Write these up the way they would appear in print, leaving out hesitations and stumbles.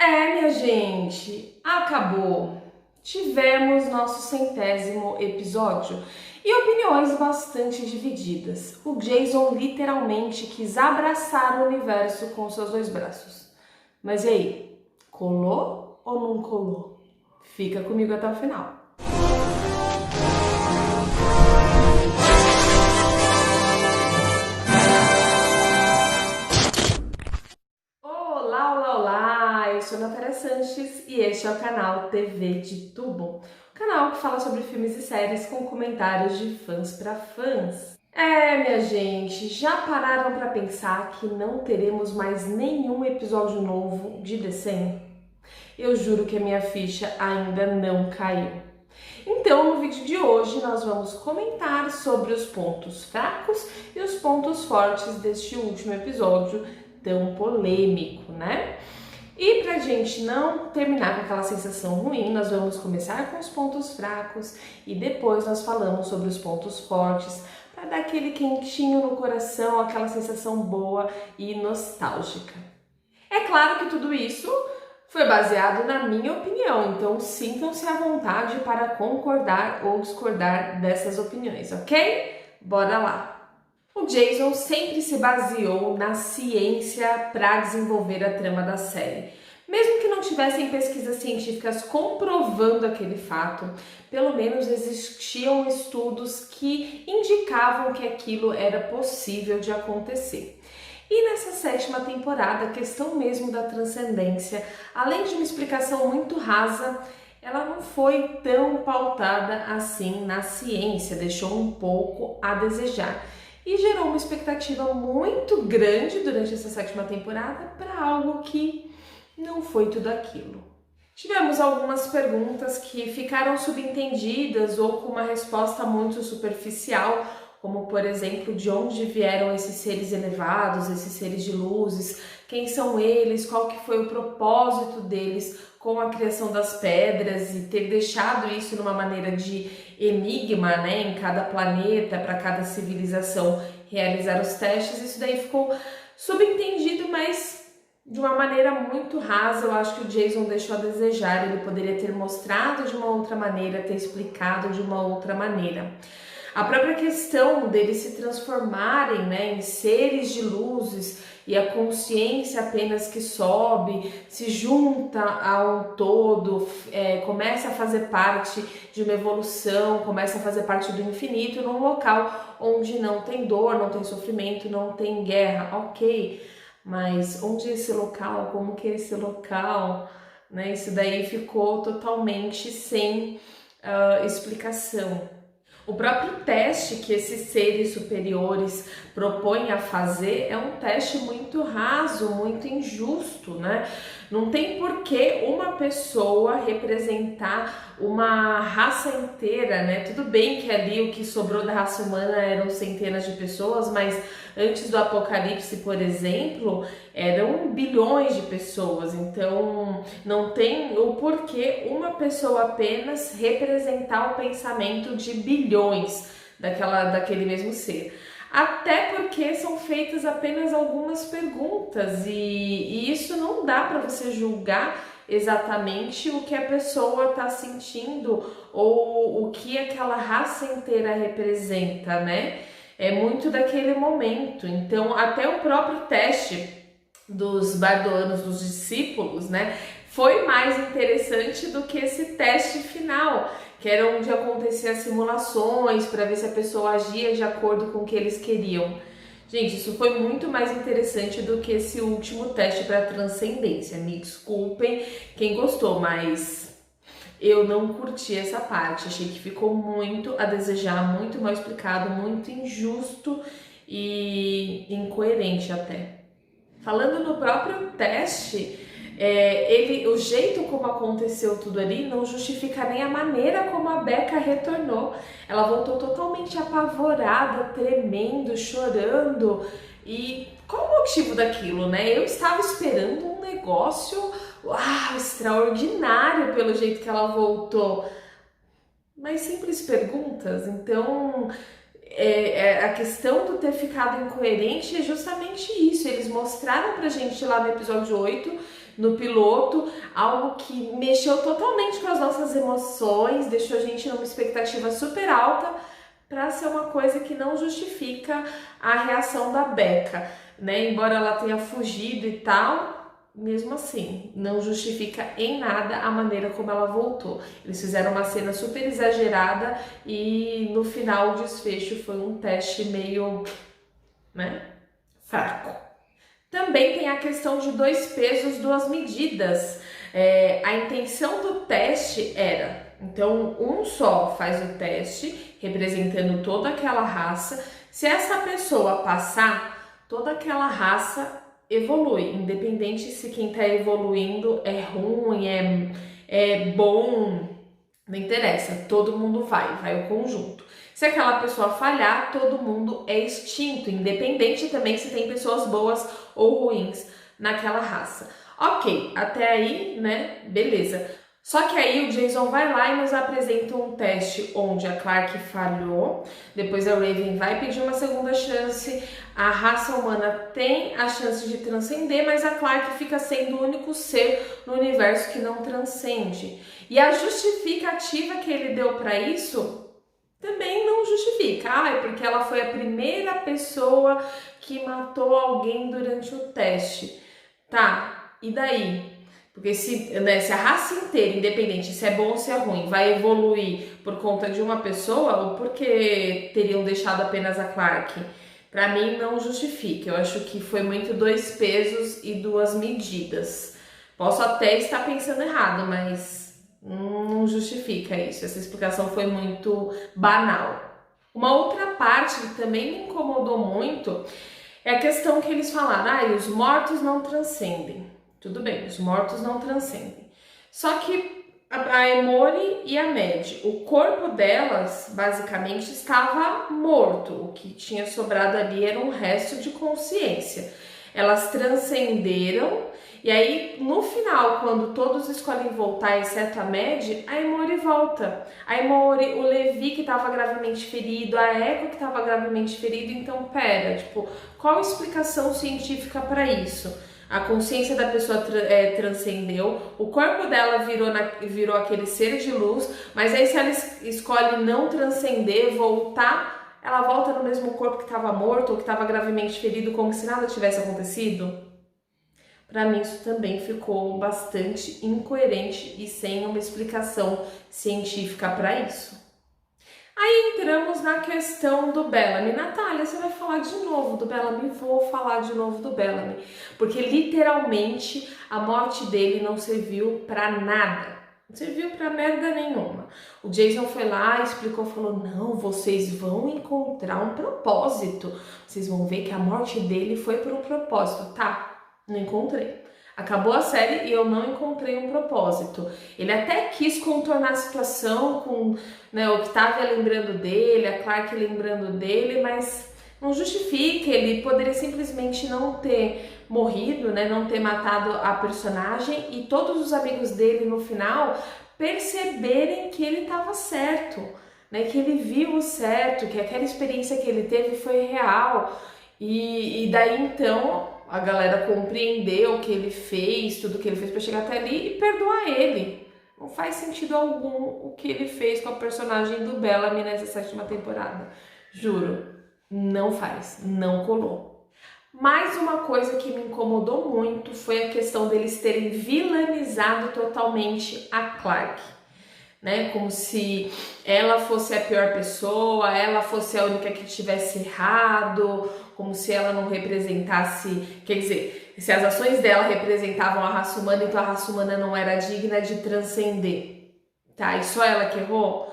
Minha gente, acabou. Tivemos nosso 100º episódio e opiniões bastante divididas. O Jason literalmente quis abraçar o universo com seus dois braços. Mas e aí, colou ou não colou? Fica comigo até o final. Olá! Eu sou Natália Sanches e este é o canal TV de Tubo, o canal que fala sobre filmes e séries com comentários de fãs para fãs. Minha gente, já pararam para pensar que não teremos mais nenhum episódio novo de The 100? Eu juro que a minha ficha ainda não caiu. Então, no vídeo de hoje, nós vamos comentar sobre os pontos fracos e os pontos fortes deste último episódio tão polêmico, né? E pra gente não terminar com aquela sensação ruim, nós vamos começar com os pontos fracos e depois nós falamos sobre os pontos fortes para dar aquele quentinho no coração, aquela sensação boa e nostálgica. É claro que tudo isso foi baseado na minha opinião, então sintam-se à vontade para concordar ou discordar dessas opiniões, ok? Bora lá! O Jason sempre se baseou na ciência para desenvolver a trama da série. Mesmo que não tivessem pesquisas científicas comprovando aquele fato, pelo menos existiam estudos que indicavam que aquilo era possível de acontecer. E nessa 7ª temporada, a questão mesmo da transcendência, além de uma explicação muito rasa, ela não foi tão pautada assim na ciência, deixou um pouco a desejar. E gerou uma expectativa muito grande durante essa 7ª temporada para algo que não foi tudo aquilo. Tivemos algumas perguntas que ficaram subentendidas ou com uma resposta muito superficial, como por exemplo, de onde vieram esses seres elevados, esses seres de luzes, quem são eles, qual que foi o propósito deles com a criação das pedras e ter deixado isso numa maneira de enigma, né, em cada planeta, para cada civilização realizar os testes. Isso daí ficou subentendido, mas de uma maneira muito rasa. Eu acho que o Jason deixou a desejar, ele poderia ter mostrado de uma outra maneira, ter explicado de uma outra maneira. A própria questão deles se transformarem, né, em seres de luzes e a consciência apenas que sobe, se junta a um todo, começa a fazer parte de uma evolução, começa a fazer parte do infinito num local onde não tem dor, não tem sofrimento, não tem guerra, ok, mas onde é esse local? Como que é esse local? Né? Isso daí ficou totalmente sem explicação. O próprio teste que esses seres superiores propõem a fazer é um teste muito raso, muito injusto, né? Não tem por que uma pessoa representar uma raça inteira, né? Tudo bem que ali o que sobrou da raça humana eram centenas de pessoas, mas antes do apocalipse, por exemplo, eram bilhões de pessoas. Então, não tem o porquê uma pessoa apenas representar o pensamento de bilhões daquele mesmo ser. Até porque são feitas apenas algumas perguntas e isso não dá para você julgar exatamente o que a pessoa está sentindo ou o que aquela raça inteira representa, né? É muito daquele momento. Então, até o próprio teste dos bardoanos, dos discípulos, né, foi mais interessante do que esse teste final, que era onde aconteciam as simulações para ver se a pessoa agia de acordo com o que eles queriam. Gente, isso foi muito mais interessante do que esse último teste para transcendência. Me desculpem quem gostou, mas eu não curti essa parte. Achei que ficou muito a desejar, muito mal explicado, muito injusto e incoerente até. Falando no próprio teste, o jeito como aconteceu tudo ali não justifica nem a maneira como a Becca retornou. Ela voltou totalmente apavorada, tremendo, chorando. E qual o motivo daquilo, né? Eu estava esperando um negócio extraordinário pelo jeito que ela voltou. Mas simples perguntas, então a questão do ter ficado incoerente é justamente isso. Eles mostraram pra gente lá no episódio 8 no piloto, algo que mexeu totalmente com as nossas emoções, deixou a gente numa expectativa super alta, para ser uma coisa que não justifica a reação da Becca, né? Embora ela tenha fugido e tal, mesmo assim, não justifica em nada a maneira como ela voltou. Eles fizeram uma cena super exagerada e no final o desfecho foi um teste meio, né, fraco. Também tem a questão de 2 pesos, 2 medidas. A intenção do teste era, então, um só faz o teste, representando toda aquela raça. Se essa pessoa passar, toda aquela raça evolui, independente se quem está evoluindo é ruim, é bom, não interessa, todo mundo vai o conjunto. Se aquela pessoa falhar, todo mundo é extinto, independente também se tem pessoas boas ou ruins naquela raça. Ok, até aí, né, beleza. Só que aí o Jason vai lá e nos apresenta um teste onde a Clarke falhou, depois a Raven vai pedir uma segunda chance, a raça humana tem a chance de transcender, mas a Clarke fica sendo o único ser no universo que não transcende. E a justificativa que ele deu para isso também não justifica. É porque ela foi a primeira pessoa que matou alguém durante o teste. Tá, e daí? Porque se a raça inteira, independente se é bom ou se é ruim, vai evoluir por conta de uma pessoa ou porque teriam deixado apenas a Clarke, para mim não justifica. Eu acho que foi muito 2 pesos e 2 medidas. Posso até estar pensando errado, mas não justifica isso. Essa explicação foi muito banal. Uma outra parte que também me incomodou muito é a questão que eles falaram, os mortos não transcendem. Tudo bem, os mortos não transcendem. Só que a Emori e a Mad, o corpo delas basicamente estava morto. O que tinha sobrado ali era um resto de consciência. Elas transcenderam e aí no final, quando todos escolhem voltar, exceto a Mad, a Emori volta. A Emori, o Levi que estava gravemente ferido, a Echo que estava gravemente ferido. Então pera, qual a explicação científica para isso? A consciência da pessoa transcendeu, o corpo dela virou aquele ser de luz, mas aí se ela escolhe não transcender, voltar, ela volta no mesmo corpo que estava morto ou que estava gravemente ferido, como se nada tivesse acontecido? Para mim isso também ficou bastante incoerente e sem uma explicação científica para isso. Aí entramos na questão do Bellamy. Natália, você vai falar de novo do Bellamy? Vou falar de novo do Bellamy. Porque literalmente a morte dele não serviu pra nada. Não serviu pra merda nenhuma. O Jason foi lá, explicou, falou, não, vocês vão encontrar um propósito. Vocês vão ver que a morte dele foi por um propósito. Tá, não encontrei. Acabou a série e eu não encontrei um propósito. Ele até quis contornar a situação com, né, o Octavia lembrando dele, a Clarke lembrando dele, mas não justifica. Ele poderia simplesmente não ter morrido, né, não ter matado a personagem e todos os amigos dele no final perceberem que ele estava certo, né, que ele viu o certo, que aquela experiência que ele teve foi real. E daí então a galera compreendeu o que ele fez, tudo que ele fez para chegar até ali e perdoar ele. Não faz sentido algum o que ele fez com a personagem do Bellamy nessa 7ª temporada. Juro, não faz, não colou. Mais uma coisa que me incomodou muito foi a questão deles terem vilanizado totalmente a Clarke, né? Como se ela fosse a pior pessoa, ela fosse a única que tivesse errado, como se ela não representasse, quer dizer, se as ações dela representavam a raça humana, então a raça humana não era digna de transcender, tá? E só ela que errou?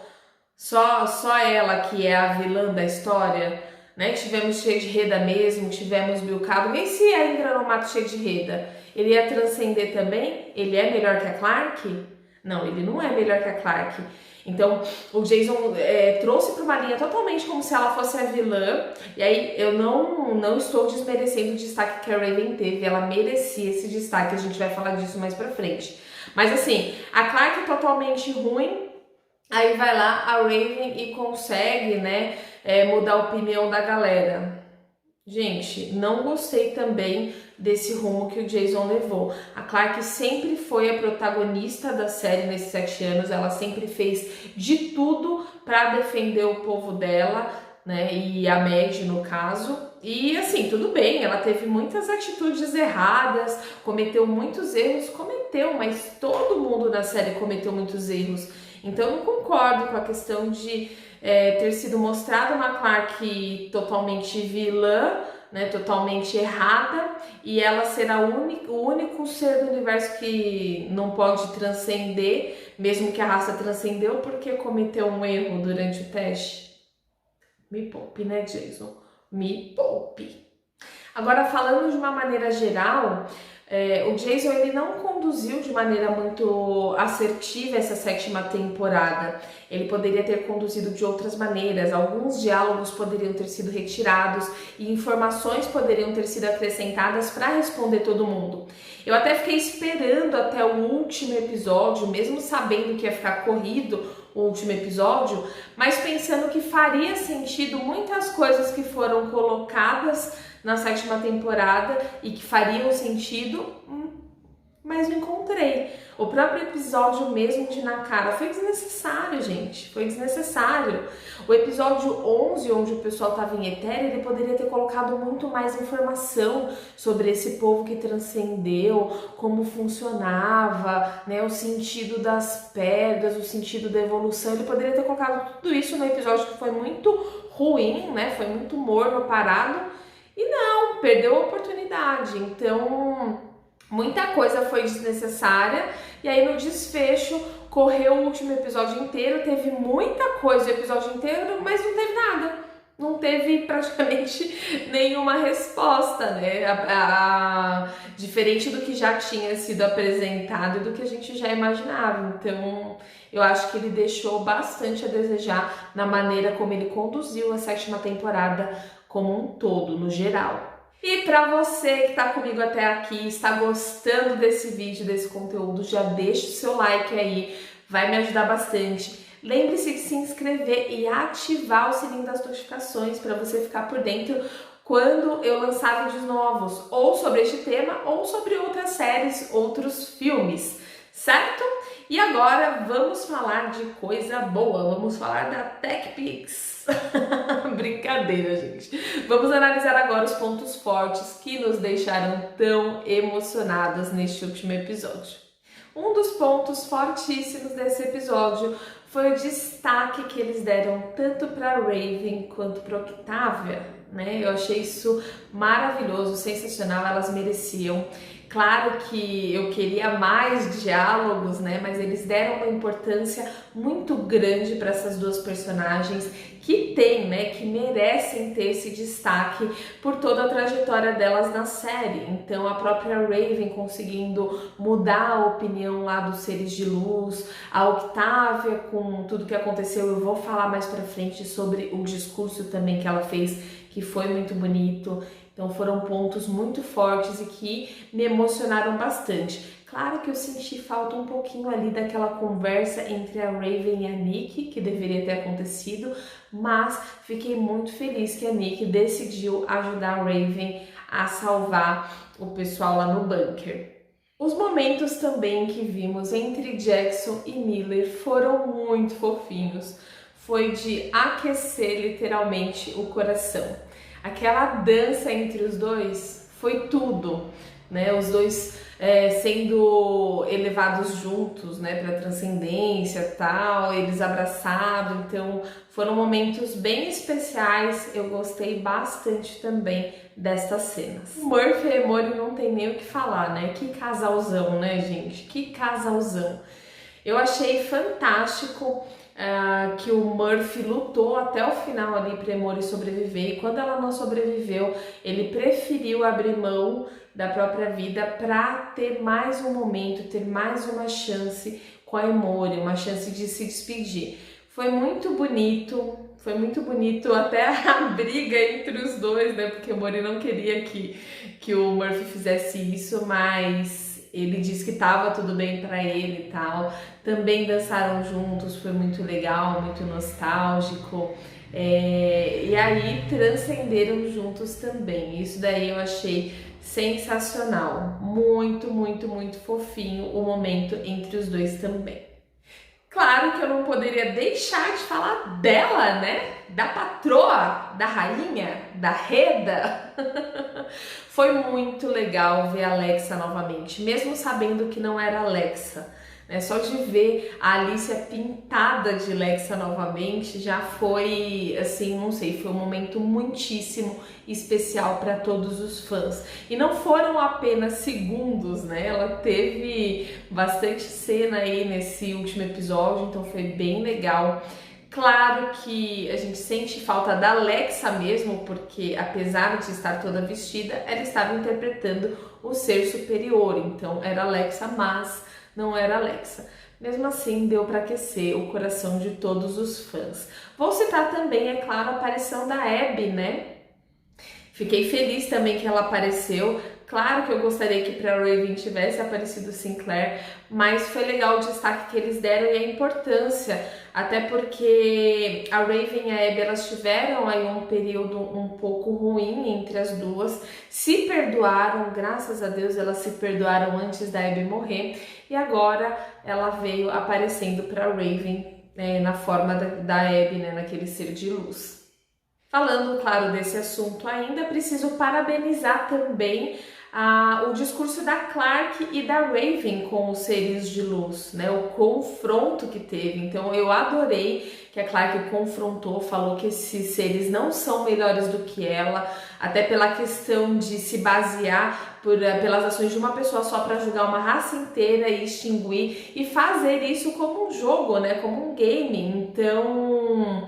Só ela que é a vilã da história, né? Tivemos cheio de Reda mesmo, tivemos Bilcado, e se a Indra não mata cheio de Reda? Ele ia transcender também? Ele é melhor que a Clarke? Não, ele não é melhor que a Clarke. Então, o Jason trouxe para uma linha totalmente como se ela fosse a vilã. E aí, eu não estou desmerecendo o destaque que a Raven teve. Ela merecia esse destaque. A gente vai falar disso mais pra frente. Mas assim, a Clarke é totalmente ruim. Aí vai lá a Raven e consegue, mudar a opinião da galera. Gente, não gostei também desse rumo que o Jason levou. A Clarke sempre foi a protagonista da série nesses 7 anos, ela sempre fez de tudo para defender o povo dela, né, e a Maggie no caso. E assim, tudo bem, ela teve muitas atitudes erradas, cometeu muitos erros, mas todo mundo na série cometeu muitos erros. Então eu não concordo com a questão de ter sido mostrado uma Clarke totalmente vilã, né, totalmente errada, e ela ser o único ser do universo que não pode transcender, mesmo que a raça transcendeu, porque cometeu um erro durante o teste. Me poupe, né, Jason? Me poupe. Agora, falando de uma maneira geral, o Jason ele não conduziu de maneira muito assertiva essa 7ª temporada. Ele poderia ter conduzido de outras maneiras. Alguns diálogos poderiam ter sido retirados e informações poderiam ter sido acrescentadas para responder todo mundo. Eu até fiquei esperando até o último episódio, mesmo sabendo que ia ficar corrido o último episódio, mas pensando que faria sentido muitas coisas que foram colocadas na 7ª temporada e que fariam sentido, mas não encontrei. O próprio episódio mesmo de Na Cara foi desnecessário, gente, foi desnecessário. O episódio 11, onde o pessoal estava em Etéria, ele poderia ter colocado muito mais informação sobre esse povo que transcendeu, como funcionava, né, o sentido das pedras, o sentido da evolução. Ele poderia ter colocado tudo isso no episódio que foi muito ruim, né, foi muito morno, parado, e não, perdeu a oportunidade. Então, muita coisa foi desnecessária, e aí no desfecho correu o último episódio inteiro, teve muita coisa o episódio inteiro, mas não teve nada. Não teve praticamente nenhuma resposta, né? Diferente do que já tinha sido apresentado e do que a gente já imaginava. Então, eu acho que ele deixou bastante a desejar na maneira como ele conduziu a 7ª temporada como um todo, no geral. E para você que está comigo até aqui, está gostando desse vídeo, desse conteúdo, já deixa o seu like aí, vai me ajudar bastante. Lembre-se de se inscrever e ativar o sininho das notificações para você ficar por dentro quando eu lançar vídeos novos, ou sobre este tema, ou sobre outras séries, outros filmes, certo? E agora vamos falar de coisa boa, vamos falar da TechPix. Brincadeira, gente. Vamos analisar agora os pontos fortes que nos deixaram tão emocionadas neste último episódio. Um dos pontos fortíssimos desse episódio foi o destaque que eles deram tanto para Raven quanto para Octavia, né? Eu achei isso maravilhoso, sensacional, elas mereciam. Claro que eu queria mais diálogos, né? Mas eles deram uma importância muito grande para essas duas personagens que tem, né? Que merecem ter esse destaque por toda a trajetória delas na série. Então a própria Raven conseguindo mudar a opinião lá dos seres de luz, a Octavia com tudo que aconteceu, eu vou falar mais para frente sobre o discurso também que ela fez, que foi muito bonito. Então foram pontos muito fortes e que me emocionaram bastante. Claro que eu senti falta um pouquinho ali daquela conversa entre a Raven e a Nick, que deveria ter acontecido, mas fiquei muito feliz que a Nick decidiu ajudar a Raven a salvar o pessoal lá no bunker. Os momentos também que vimos entre Jackson e Miller foram muito fofinhos. Foi de aquecer literalmente o coração. Aquela dança entre os dois foi tudo, né? Os dois sendo elevados juntos, né, para transcendência e tal, eles abraçados. Então foram momentos bem especiais. Eu gostei bastante também destas cenas. Murphy e Emory não tem nem o que falar, né? Que casalzão, né, gente? Que casalzão. Eu achei fantástico que o Murphy lutou até o final ali para Emory sobreviver, e quando ela não sobreviveu, ele preferiu abrir mão da própria vida para ter mais um momento, ter mais uma chance com a Emory, uma chance de se despedir. Foi muito bonito até a briga entre os dois, né? Porque o Emory não queria que o Murphy fizesse isso, mas ele disse que estava tudo bem para ele e tal. Também dançaram juntos, foi muito legal, muito nostálgico. E aí transcenderam juntos também. Isso daí eu achei sensacional. Muito, muito, muito fofinho o momento entre os dois também. Claro que eu não poderia deixar de falar dela, né? Da patroa, da rainha, da Reda. Foi muito legal ver a Alexa novamente, mesmo sabendo que não era Alexa. Né? Só de ver a Alicia pintada de Alexa novamente já foi, assim, não sei, foi um momento muitíssimo especial para todos os fãs. E não foram apenas segundos, né? Ela teve bastante cena aí nesse último episódio, então foi bem legal. Claro que a gente sente falta da Alexa mesmo, porque apesar de estar toda vestida, ela estava interpretando o ser superior, então era Alexa, mas não era Alexa. Mesmo assim, deu para aquecer o coração de todos os fãs. Vou citar também, é claro, a aparição da Abby, né? Fiquei feliz também que ela apareceu. Claro que eu gostaria que para Raven tivesse aparecido Sinclair, mas foi legal o destaque que eles deram e a importância, até porque a Raven e a Abby, elas tiveram aí um período um pouco ruim entre as duas, se perdoaram, graças a Deus elas se perdoaram antes da Abby morrer, e agora ela veio aparecendo para Raven, né, na forma da Abby, né, naquele ser de luz. Falando, claro, desse assunto ainda, preciso parabenizar também o discurso da Clarke e da Raven com os seres de luz, né? O confronto que teve. Então eu adorei que a Clarke confrontou, falou que esses seres não são melhores do que ela, até pela questão de se basear pelas ações de uma pessoa só para julgar uma raça inteira e extinguir, e fazer isso como um jogo, né? Como um game. Então,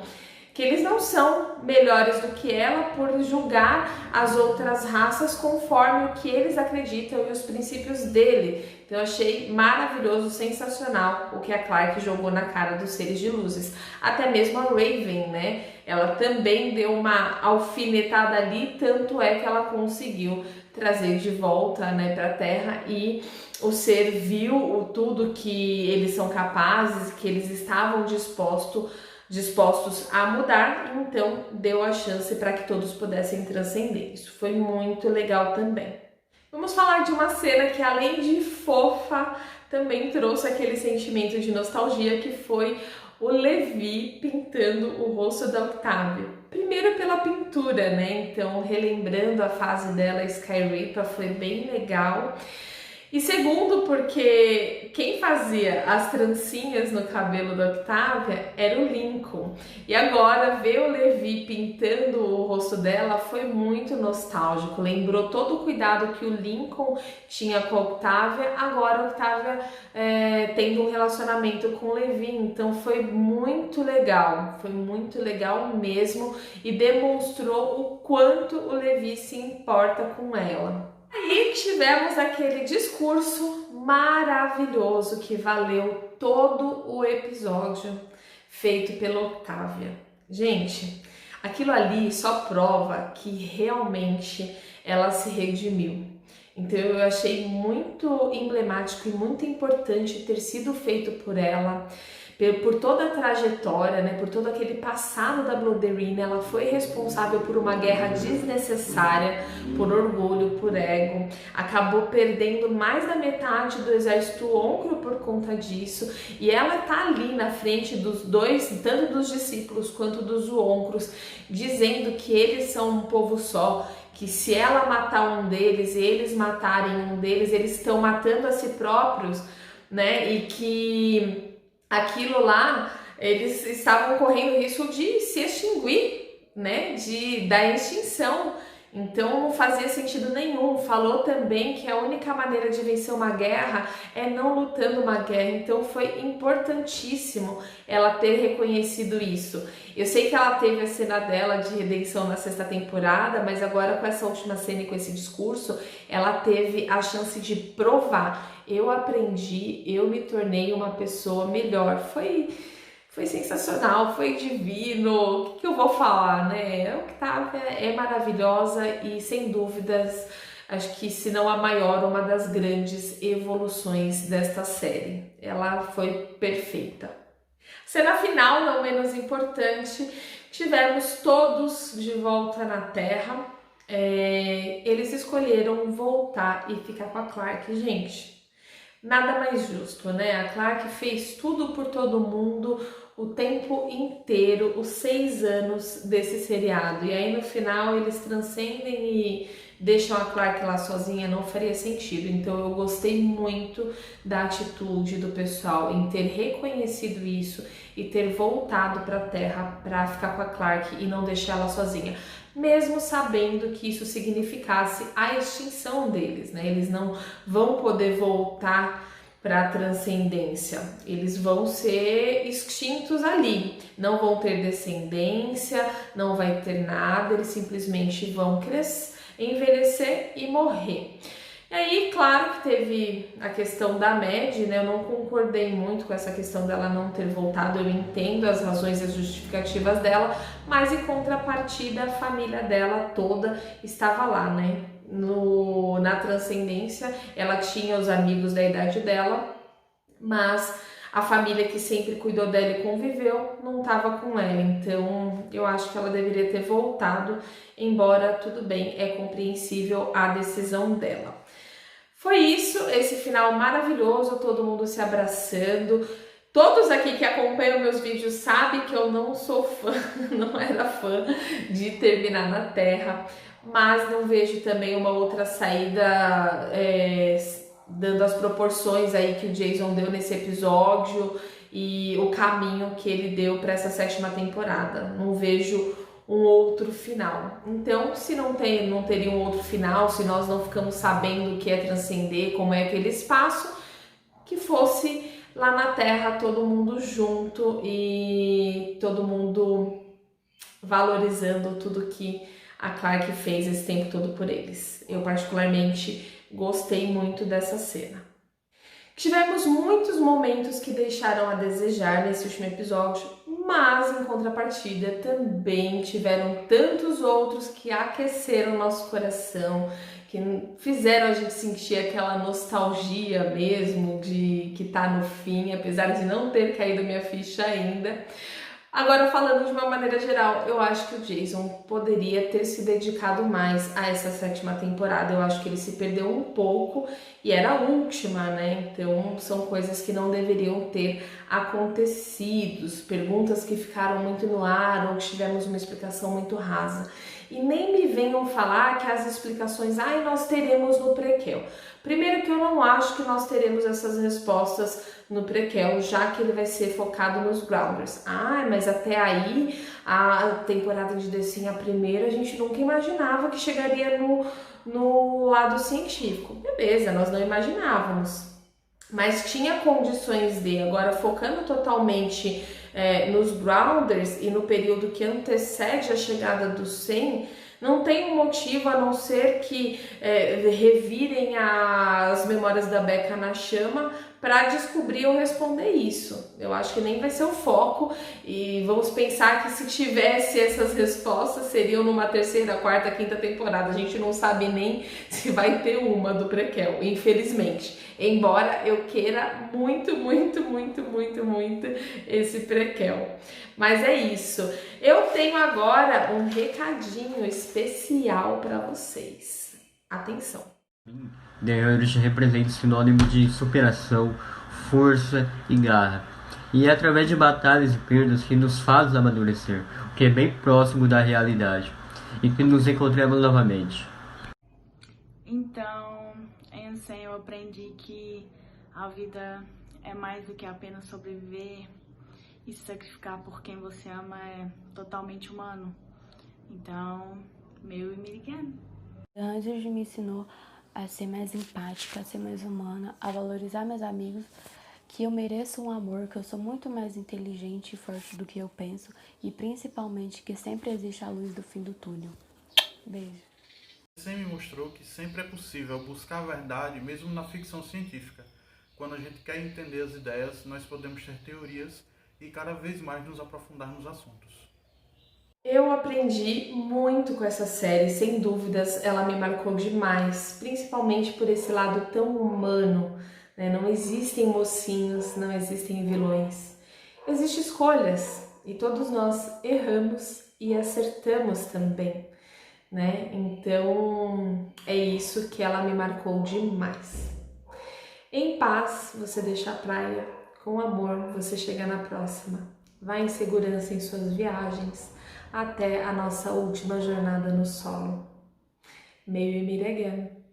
que eles não são melhores do que ela por julgar as outras raças conforme o que eles acreditam e os princípios dele. Então eu achei maravilhoso, sensacional o que a Clarke jogou na cara dos seres de luzes. Até mesmo a Raven, né? Ela também deu uma alfinetada ali, tanto é que ela conseguiu trazer de volta, né, para a Terra, e o ser viu tudo que eles são capazes, que eles estavam dispostos a mudar, então deu a chance para que todos pudessem transcender. Isso foi muito legal também. Vamos falar de uma cena que, além de fofa, também trouxe aquele sentimento de nostalgia, que foi o Levi pintando o rosto da Octavia. Primeiro pela pintura, né? Então, relembrando a fase dela, Skyripa, foi bem legal. E segundo, porque quem fazia as trancinhas no cabelo da Octavia era o Lincoln. E agora ver o Levi pintando o rosto dela foi muito nostálgico. Lembrou todo o cuidado que o Lincoln tinha com a Octavia, agora a Octavia tendo um relacionamento com o Levi. Então foi muito legal mesmo, e demonstrou o quanto o Levi se importa com ela. Aí tivemos aquele discurso maravilhoso que valeu todo o episódio, feito pela Octavia. Gente, aquilo ali só prova que realmente ela se redimiu. Então eu achei muito emblemático e muito importante ter sido feito por ela, por toda a trajetória, né, por todo aquele passado da Blood Arena. Ela foi responsável por uma guerra desnecessária, por orgulho, por ego, acabou perdendo mais da metade do exército Oncro por conta disso, e ela tá ali na frente dos dois, tanto dos discípulos quanto dos Oncros, dizendo que eles são um povo só, que se ela matar um deles e eles matarem um deles, eles estão matando a si próprios, né, e que aquilo lá, eles estavam correndo risco de se extinguir, né, da extinção. Então não fazia sentido nenhum. Falou também que a única maneira de vencer uma guerra é não lutando uma guerra. Então foi importantíssimo ela ter reconhecido isso. Eu sei que ela teve a cena dela de redenção na sexta temporada, mas agora com essa última cena e com esse discurso, ela teve a chance de provar. Eu aprendi, eu me tornei uma pessoa melhor. Foi sensacional, foi divino. O que eu vou falar, né? A Octavia é maravilhosa e, sem dúvidas, acho que, se não a maior, uma das grandes evoluções desta série. Ela foi perfeita. Cena final, não menos importante, tivemos todos de volta na Terra. eles escolheram voltar e ficar com a Clarke, gente. Nada mais justo, né? A Clarke fez tudo por todo mundo o tempo inteiro, os 6 anos desse seriado. E aí no final eles transcendem e deixam a Clarke lá sozinha, não faria sentido. Então eu gostei muito da atitude do pessoal em ter reconhecido isso e ter voltado para a Terra para ficar com a Clarke e não deixar ela sozinha. Mesmo sabendo que isso significasse a extinção deles, né? Eles não vão poder voltar para a transcendência, eles vão ser extintos ali, não vão ter descendência, não vai ter nada, eles simplesmente vão crescer, envelhecer e morrer. E aí, claro que teve a questão da Mad, né? Eu não concordei muito com essa questão dela não ter voltado, eu entendo as razões e as justificativas dela, mas em contrapartida a família dela toda estava lá, né? Na transcendência, ela tinha os amigos da idade dela, mas a família que sempre cuidou dela e conviveu não estava com ela, então eu acho que ela deveria ter voltado, embora tudo bem, é compreensível a decisão dela. Foi isso, esse final maravilhoso, todo mundo se abraçando. Todos aqui que acompanham meus vídeos sabem que eu não sou fã, não era fã de Terminar na Terra, mas não vejo também uma outra saída dando as proporções aí que o Jason deu nesse episódio e o caminho que ele deu para essa 7ª temporada. Não vejo um outro final. Então, se não teria um outro final, se nós não ficamos sabendo o que é transcender, como é aquele espaço, que fosse lá na Terra todo mundo junto e todo mundo valorizando tudo que a Clarke fez esse tempo todo por eles. Eu particularmente gostei muito dessa cena. Tivemos muitos momentos que deixaram a desejar nesse último episódio, mas em contrapartida também tiveram tantos outros que aqueceram nosso coração, que fizeram a gente sentir aquela nostalgia mesmo de que tá no fim, apesar de não ter caído minha ficha ainda. Agora, falando de uma maneira geral, eu acho que o Jason poderia ter se dedicado mais a essa 7ª temporada. Eu acho que ele se perdeu um pouco e era a última, né? Então, são coisas que não deveriam ter acontecido, perguntas que ficaram muito no ar ou que tivemos uma explicação muito rasa. E nem me venham falar que as explicações, nós teremos no prequel. Primeiro que eu não acho que nós teremos essas respostas no prequel, já que ele vai ser focado nos Grounders. Mas até aí, a temporada de The Sim, a primeira, a gente nunca imaginava que chegaria no lado científico. Beleza, nós não imaginávamos. Mas tinha condições de, agora focando totalmente nos Grounders e no período que antecede a chegada do 100, não tem um motivo a não ser que revirem as memórias da Becca na chama para descobrir ou responder isso. Eu acho que nem vai ser o foco e vamos pensar que se tivesse essas respostas seriam numa 3ª, 4ª, 5ª temporada. A gente não sabe nem se vai ter uma do prequel, infelizmente. Embora eu queira muito, muito, muito, muito, muito esse prequel. Mas é isso. Eu tenho agora um recadinho especial para vocês. Atenção. The Urge representa o sinônimo de superação, força e garra. E é através de batalhas e perdas que nos faz amadurecer, o que é bem próximo da realidade, e que nos encontramos novamente. Então, em Sen eu aprendi que a vida é mais do que apenas sobreviver e se sacrificar por quem você ama é totalmente humano. Então, meu e Miriam. Antes me ensinou a ser mais empática, a ser mais humana, a valorizar meus amigos, que eu mereço um amor, que eu sou muito mais inteligente e forte do que eu penso e principalmente que sempre existe a luz do fim do túnel. Beijo. Você me mostrou que sempre é possível buscar a verdade mesmo na ficção científica. Quando a gente quer entender as ideias, nós podemos ter teorias e cada vez mais nos aprofundar nos assuntos. Eu aprendi muito com essa série, sem dúvidas, ela me marcou demais, principalmente por esse lado tão humano, né? Não existem mocinhos, não existem vilões, existem escolhas e todos nós erramos e acertamos também. né? Então é isso que ela me marcou demais. Em paz, você deixa a praia. Com amor, você chega na próxima. Vá em segurança em suas viagens, até a nossa última jornada no solo. Meio e Again.